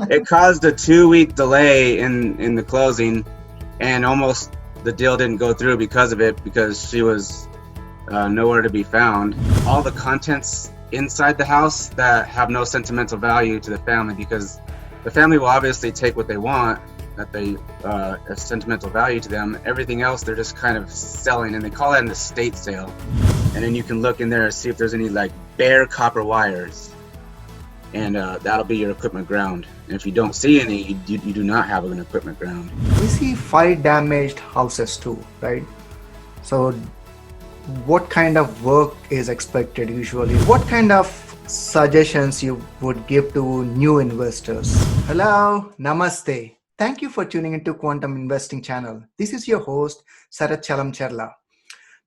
it caused a 2-week delay in the closing, and almost the deal didn't go through because of it, because she was nowhere to be found. All the contents inside the house that have no sentimental value to the family, because the family will obviously take what they want, that they have sentimental value to them. Everything else they're just kind of selling, and they call it an estate sale. And then you can look in there and see if there's any like bare copper wires, and that'll be your equipment ground. And if you don't see any, you do not have an equipment ground. We see fire damaged houses too, right? So what kind of work is expected usually? What kind of suggestions you would give to new investors? Hello, namaste. Thank you for tuning into Quantum Investing channel. This is your host, Sarat Chalamcherla.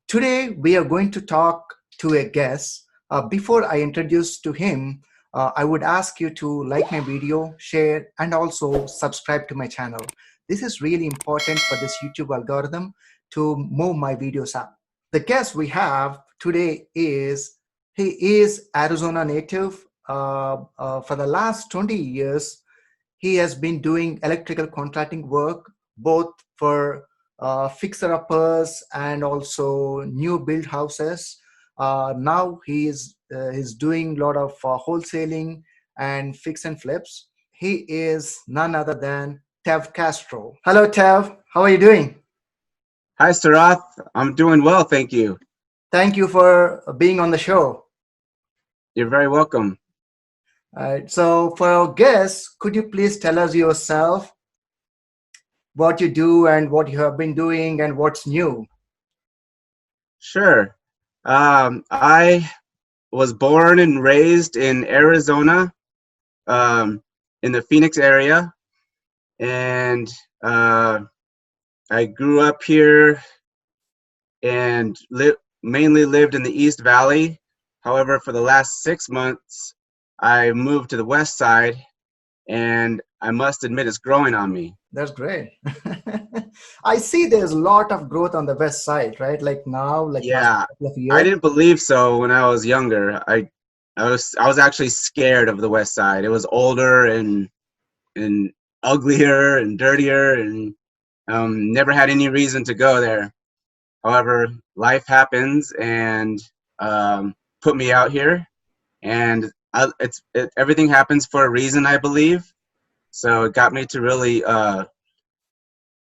Today, we are going to talk to a guest. Before I introduce to him, I would ask you to like my video, share, and also subscribe to my channel. This is really important for this YouTube algorithm to move my videos up. The guest we have today he is Arizona native. For the last 20 years, he has been doing electrical contracting work, both for fixer-uppers and also new build houses. Now he's doing a lot of wholesaling and fix and flips. He is none other than Tev Castro. Hello, Tev. How are you doing? Hi, Sarath. I'm doing well, thank you. Thank you for being on the show. You're very welcome. All right. So for our guests, could you please tell us yourself, what you do and what you have been doing and what's new? Sure. I was born and raised in Arizona, in the Phoenix area, and I grew up here and mainly lived in the East Valley. However, for the last 6 months, I moved to the West Side, and I must admit it's growing on me. That's great. I see there's a lot of growth on the West Side, right? Like now, like Yeah, last couple of years. I didn't believe so when I was younger. I was actually scared of the West Side. It was older and uglier and dirtier, and never had any reason to go there. However, life happens and put me out here, and everything happens for a reason, I believe. So it got me to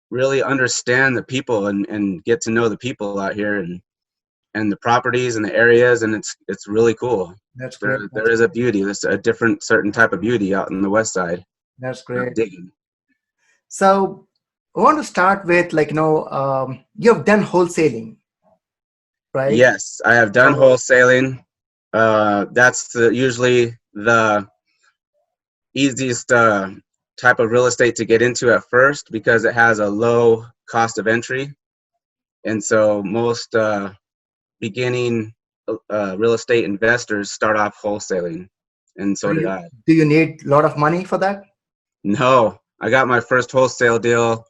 really understand the people and get to know the people out here, and the properties and the areas, and it's really cool. That's great. There is a beauty. There's a different certain type of beauty out in the West Side. That's great. Digging. So I want to start with you have done wholesaling, right? Yes, I have done wholesaling. That's usually the easiest type of real estate to get into at first, because it has a low cost of entry, and so most beginning real estate investors start off wholesaling, and so did I. Do you need a lot of money for that? No, I got my first wholesale deal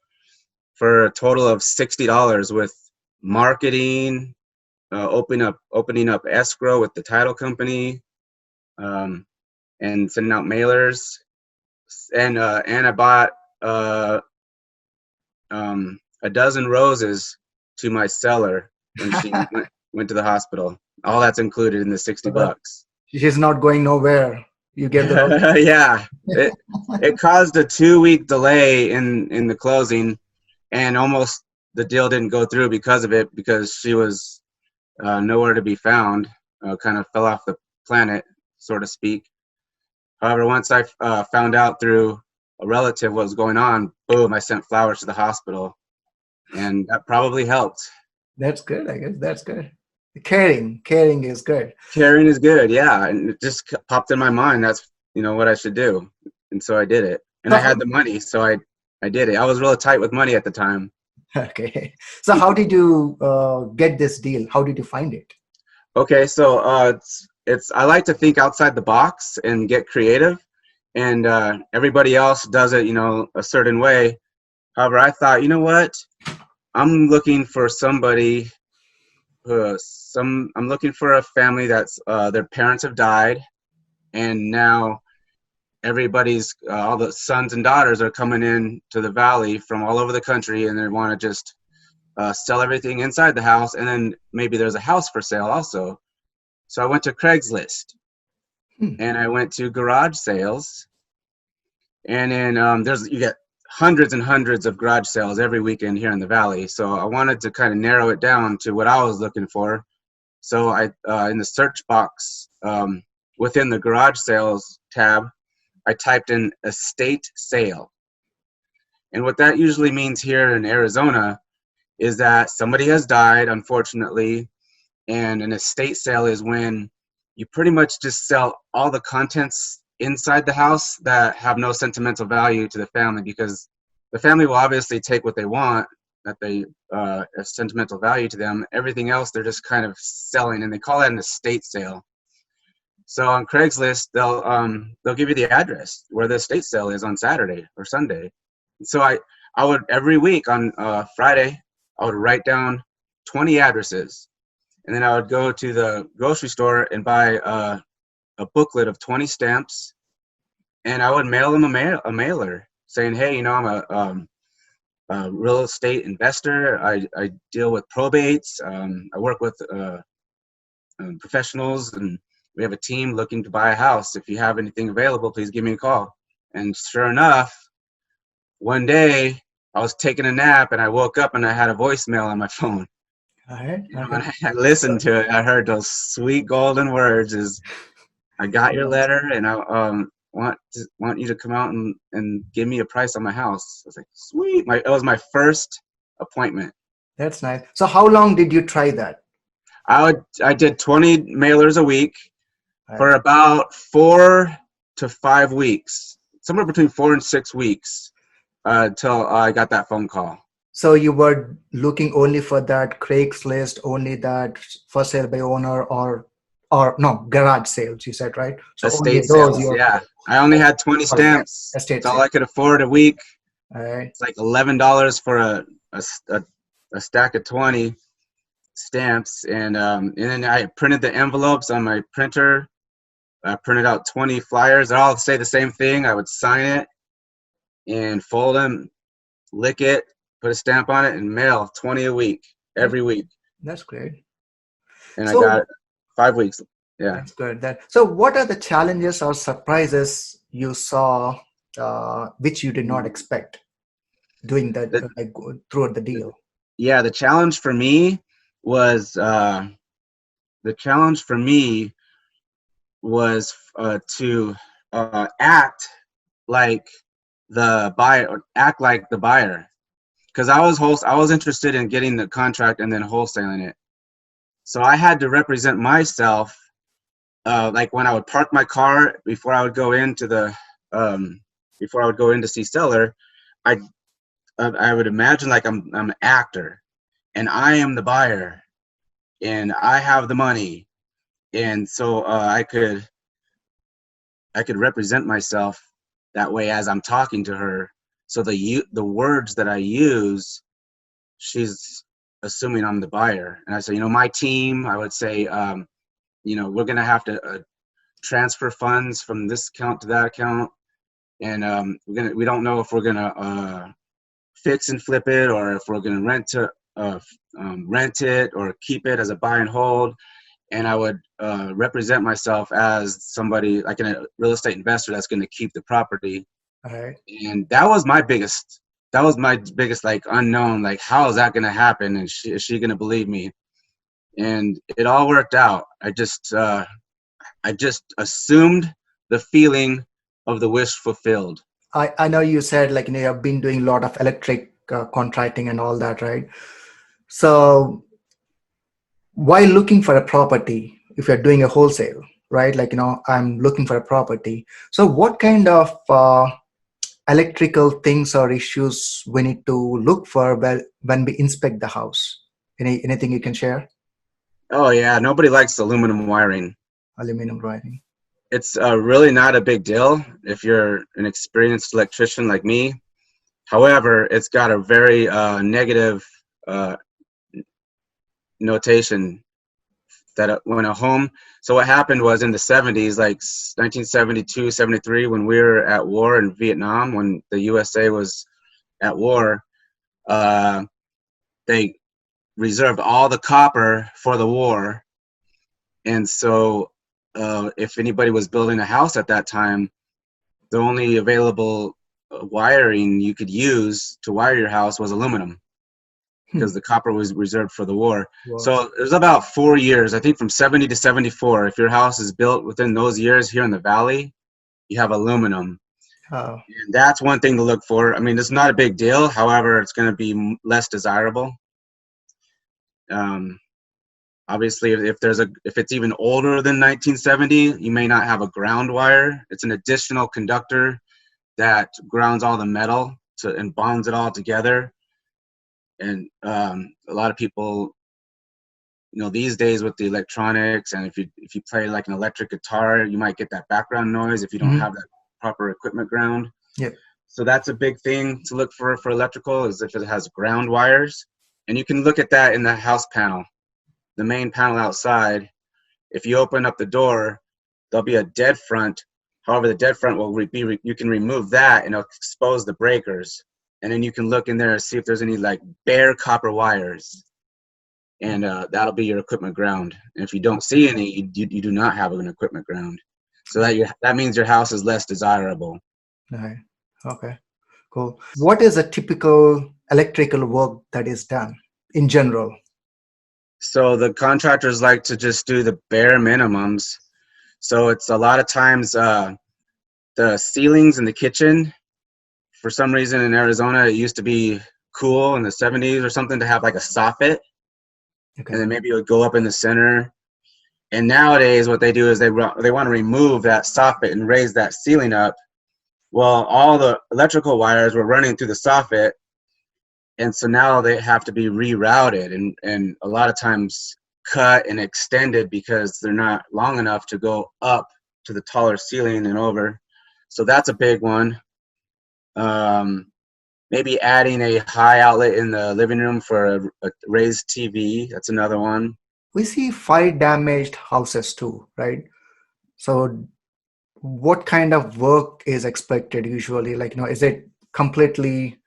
for a total of $60 with marketing, opening up escrow with the title company, and sending out mailers, and I bought a dozen roses to my seller when she went to the hospital. All that's included in the $60. She's not going nowhere. You get the yeah. It caused a 2-week delay in the closing, and almost the deal didn't go through because of it, because she was nowhere to be found. Kind of fell off the planet, so to speak. However, once I found out through a relative what was going on, boom, I sent flowers to the hospital, and that probably helped. That's good, I guess. That's good. Caring is good. Caring is good, yeah. And it just popped in my mind. That's what I should do, and so I did it. And I had the money, so I did it. I was really tight with money at the time. Okay. So how did you get this deal? How did you find it? Okay, so I like to think outside the box and get creative, and everybody else does it, a certain way. However, I thought, you know what? I'm looking for somebody. I'm looking for a family that's their parents have died, and now everybody's all the sons and daughters are coming in to the valley from all over the country, and they want to just sell everything inside the house, and then maybe there's a house for sale also. So I went to Craigslist, and I went to garage sales, and then you get hundreds and hundreds of garage sales every weekend here in the valley. So I wanted to kind of narrow it down to what I was looking for. So I in the search box within the garage sales tab, I typed in estate sale. And what that usually means here in Arizona is that somebody has died, unfortunately, and an estate sale is when you pretty much just sell all the contents inside the house that have no sentimental value to the family, because the family will obviously take what they want, that they have sentimental value to them. Everything else they're just kind of selling, and they call that an estate sale. So on Craigslist, they'll give you the address where the estate sale is on Saturday or Sunday. So I would every week on Friday, I would write down 20 addresses, and then I would go to the grocery store and buy a booklet of 20 stamps, and I would mail them a mailer saying, hey, I'm a real estate investor. I deal with probates. I work with professionals, and we have a team looking to buy a house. If you have anything available, please give me a call. And sure enough, one day I was taking a nap and I woke up and I had a voicemail on my phone. All right. When I listened to it, I heard those sweet golden words: "Is I got your letter, and I want you to come out and give me a price on my house." I was like, "Sweet!" It was my first appointment. That's nice. So how long did you try that? I did 20 mailers a week for Right. about 4 to 5 weeks, somewhere between 4 and 6 weeks, until I got that phone call. So you were looking only for that Craigslist, only that for sale by owner, or no, garage sales, you said, right? So only Estate those sales, you're yeah. I only had 20 stamps. estate It's all sales. I could afford a week. All right. It's like $11 for a stack of 20 stamps, and then I printed the envelopes on my printer. I printed out 20 flyers. They all say the same thing. I would sign it and fold them, lick it, put a stamp on it, and mail 20 a week, every week. That's great. And I So got 5 weeks. Yeah. that's good. So what are the challenges or surprises you saw, which you did not expect doing that, The, throughout the deal? yeah, the challenge for me was to act like the buyer, because I was interested in getting the contract and then wholesaling it. So I had to represent myself, like when I would park my car before I would go into see seller. I would imagine like I'm an actor, and I am the buyer, and I have the money, and so I could represent myself that way as I'm talking to her. So the words that I use, she's assuming I'm the buyer, and I say, my team. I would say, we're gonna have to transfer funds from this account to that account, and we don't know if we're gonna fix and flip it, or if we're gonna rent it or keep it as a buy and hold. And I would represent myself as somebody like a real estate investor that's going to keep the property. All right. And that was my biggest like unknown, like how is that going to happen, and is she going to believe me? And it all worked out. I just assumed the feeling of the wish fulfilled. I know you said you've been doing a lot of electric contracting and all that, right? So while looking for a property, if you're doing a wholesale, right? I'm looking for a property. So what kind of electrical things or issues we need to look for when we inspect the house? Anything you can share? Oh yeah, nobody likes aluminum wiring. Aluminum wiring. It's really not a big deal if you're an experienced electrician like me. However, it's got a very negative notation that when a home, so what happened was in the 70s, like 1972, 73, when we were at war in Vietnam, when the USA was at war, uh, they reserved all the copper for the war. And so if anybody was building a house at that time, the only available wiring you could use to wire your house was aluminum, because the copper was reserved for the war. Wow. So it was about 4 years, I think from 70 to 74. If your house is built within those years here in the valley, you have aluminum. Oh, And that's one thing to look for. I mean, it's not a big deal. However, it's going to be less desirable. Obviously, if it's even older than 1970, you may not have a ground wire. It's an additional conductor that grounds all the metal and bonds it all together. And a lot of people, these days with the electronics, and if you play like an electric guitar, you might get that background noise if you don't have that proper equipment ground. Yep. So that's a big thing to look for electrical, is if it has ground wires. And you can look at that in the house panel, the main panel outside. If you open up the door, there'll be a dead front. However, the dead front will be, you can remove that and it'll expose the breakers. And then you can look in there and see if there's any like bare copper wires. And that'll be your equipment ground. And if you don't see any, you do not have an equipment ground. So that means your house is less desirable. Right. Okay, cool. What is a typical electrical work that is done in general? So the contractors like to just do the bare minimums. So it's a lot of times the ceilings in the kitchen. For some reason in Arizona, it used to be cool in the 70s or something to have like a soffit. Okay. And then maybe it would go up in the center. And nowadays what they do is they want to remove that soffit and raise that ceiling up. Well, all the electrical wires were running through the soffit, and so now they have to be rerouted and a lot of times cut and extended because they're not long enough to go up to the taller ceiling and over. So that's a big one. Maybe adding a high outlet in the living room for a raised TV. That's another one. We see fire damaged houses too, right? So what kind of work is expected usually? Like, is it completely,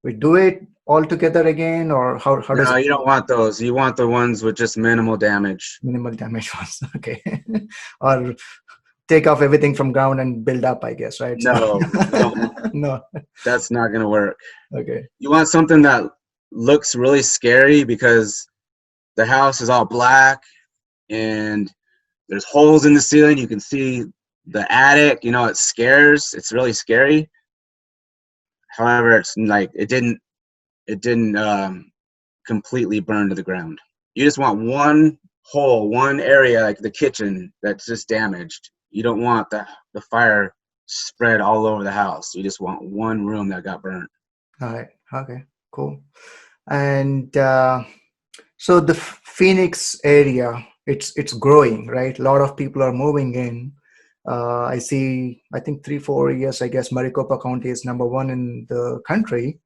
we do it all together again, or how does No, it? you don't want those. You want the ones with just minimal damage. Minimal damage ones? Okay. Or take off everything from ground and build up, I guess, right? No, you don't want, No. that's not going to work. Okay. You want something that looks really scary because the house is all black and there's holes in the ceiling. You can see the attic, it scares. It's really scary. However, it's like it didn't completely burn to the ground. You just want one hole, one area like the kitchen that's just damaged. You don't want the fire spread all over the house. You just want one room that got burnt. All right. Okay, cool. And so the Phoenix area, it's growing, right? A lot of people are moving in. I think 3-4 years, I guess Maricopa County is #1 in the country.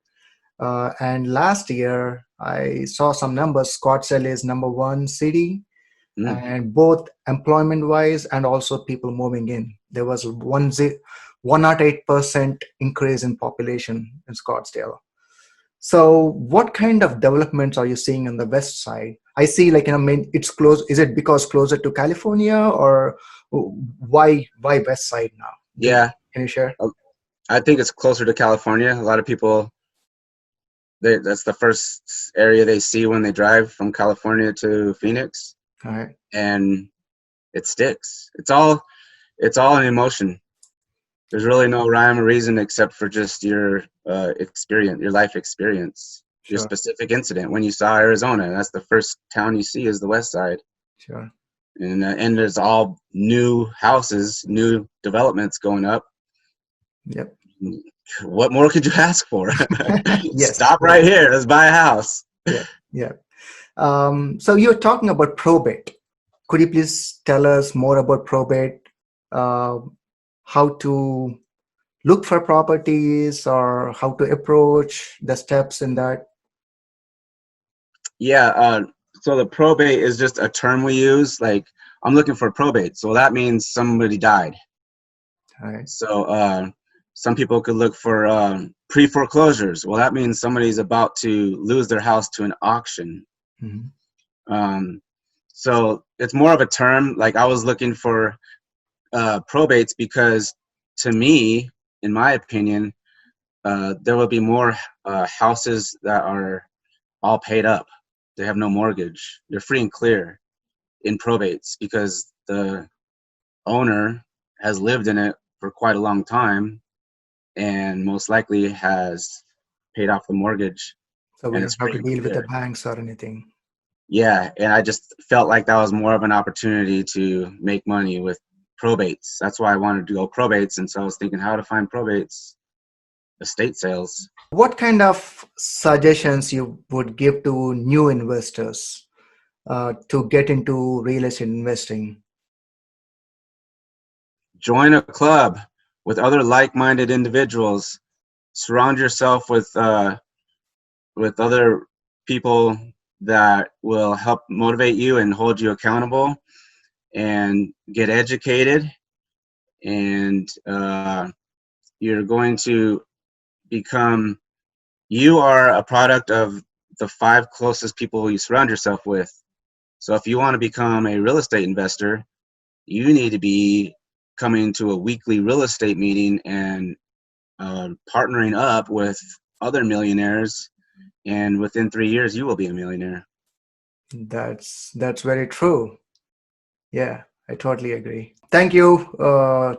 And last year, I saw some numbers. Scottsdale is #1 city, and both employment-wise and also people moving in. There was 108% increase in population in Scottsdale. So what kind of developments are you seeing on the west side? I see it's close. Is it because closer to California, or why west side now? Yeah. Can you share? I think it's closer to California. A lot of people, that's the first area they see when they drive from California to Phoenix. All right. And it sticks. It's all an emotion. There's really no rhyme or reason except for just your experience, your life experience, your specific incident. When you saw Arizona, that's the first town you see is the west side. Sure. And there's all new houses, new developments going up. Yep. What more could you ask for? Yes. Stop right here. Let's buy a house. Yeah. So you're talking about probate. Could you please tell us more about probate? How to look for properties, or how to approach the steps in that? Yeah. So the probate is just a term we use. Like, I'm looking for probate. So that means somebody died. All right. So some people could look for pre-foreclosures. Well, that means somebody's about to lose their house to an auction. Mhm. So it's more of a term. Like, I was looking for probates because, to me, in my opinion, there will be more houses that are all paid up. They have no mortgage. They're free and clear in probates because the owner has lived in it for quite a long time and most likely has paid off the mortgage, So we and don't it's have free to and deal with the clear. banks or anything. Yeah, and I just felt like that was more of an opportunity to make money with probates. That's why I wanted to go probates, and so I was thinking how to find probates, estate sales. What kind of suggestions you would give to new investors to get into real estate investing? Join a club with other like-minded individuals. Surround yourself with other people that will help motivate you and hold you accountable, and get educated, and you're going to become, you are a product of the 5 closest people you surround yourself with. So if you want to become a real estate investor, you need to be coming to a weekly real estate meeting and partnering up with other millionaires, and within 3 years you will be a millionaire. That's very true. Yeah, I totally agree. Thank you,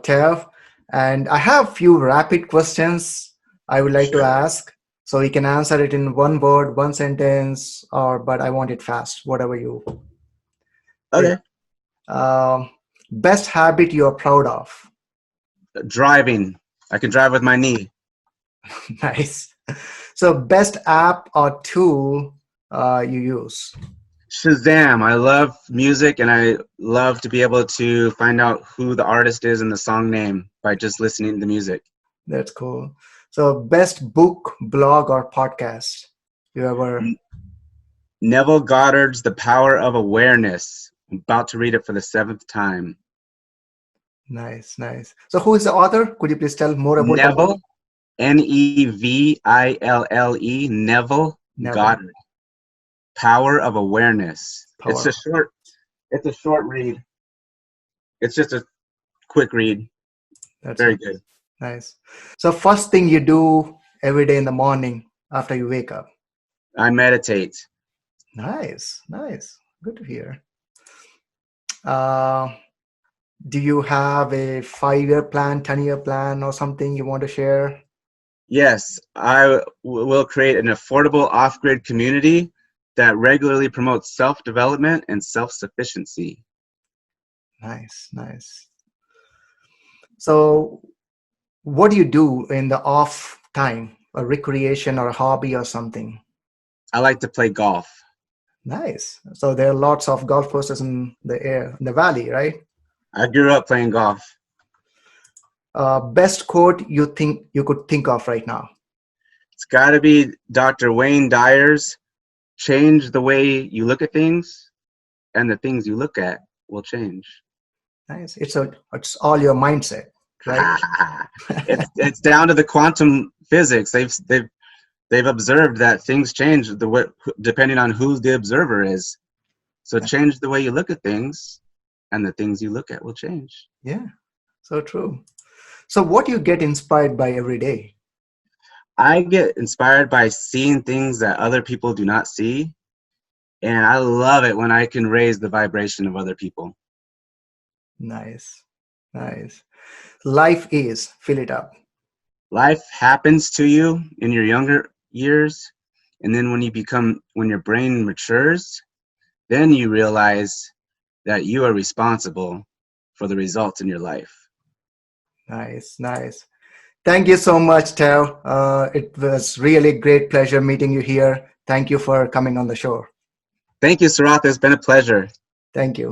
Tev. And I have few rapid questions I would like to Sure. ask. So you can answer it in one word, one sentence, or but I want it fast, whatever you feel. Okay. Best habit you're proud of. Driving. I can drive with my knee. Nice. So best app or tool you use. Shazam. I love music, and I love to be able to find out who the artist is and the song name by just listening to the music. That's cool. So best book, blog, or podcast you ever. Neville Goddard's The Power of Awareness. I'm about to read it for the 7th time. Nice, nice. So who is the author? Could you please tell more about the book? Neville, Neville, Neville Never. Goddard. Power of Awareness. Power. It's a short read. It's just a quick read. That's Very nice. good. Nice. So first thing you do every day in the morning after you wake up. I meditate. Nice, nice. Good to hear. Uh, do you have a 5-year plan, 10-year plan, or something you want to share? Yes, I will create an affordable off-grid community that regularly promotes self-development and self-sufficiency. Nice, nice. So what do you do in the off time? A recreation or a hobby or something? I like to play golf. Nice. So there are lots of golf courses in the valley, right? I grew up playing golf. Best quote you think you could think of right now? It's got to be Dr. Wayne Dyer's, change the way you look at things, and the things you look at will change. Nice. It's all your mindset, right? It's down to the quantum physics. They've observed that things change the way, depending on who the observer is. So change the way you look at things, and the things you look at will change. Yeah, so true. So what do you get inspired by every day? I get inspired by seeing things that other people do not see, and I love it when I can raise the vibration of other people. Nice, nice. Life is, fill it up. Life happens to you in your younger years, and then when your brain matures, then you realize that you are responsible for the results in your life. Nice, nice. Thank you so much, Tev. It was really great pleasure meeting you here. Thank you for coming on the show. Thank you, Saratha. It's been a pleasure. Thank you.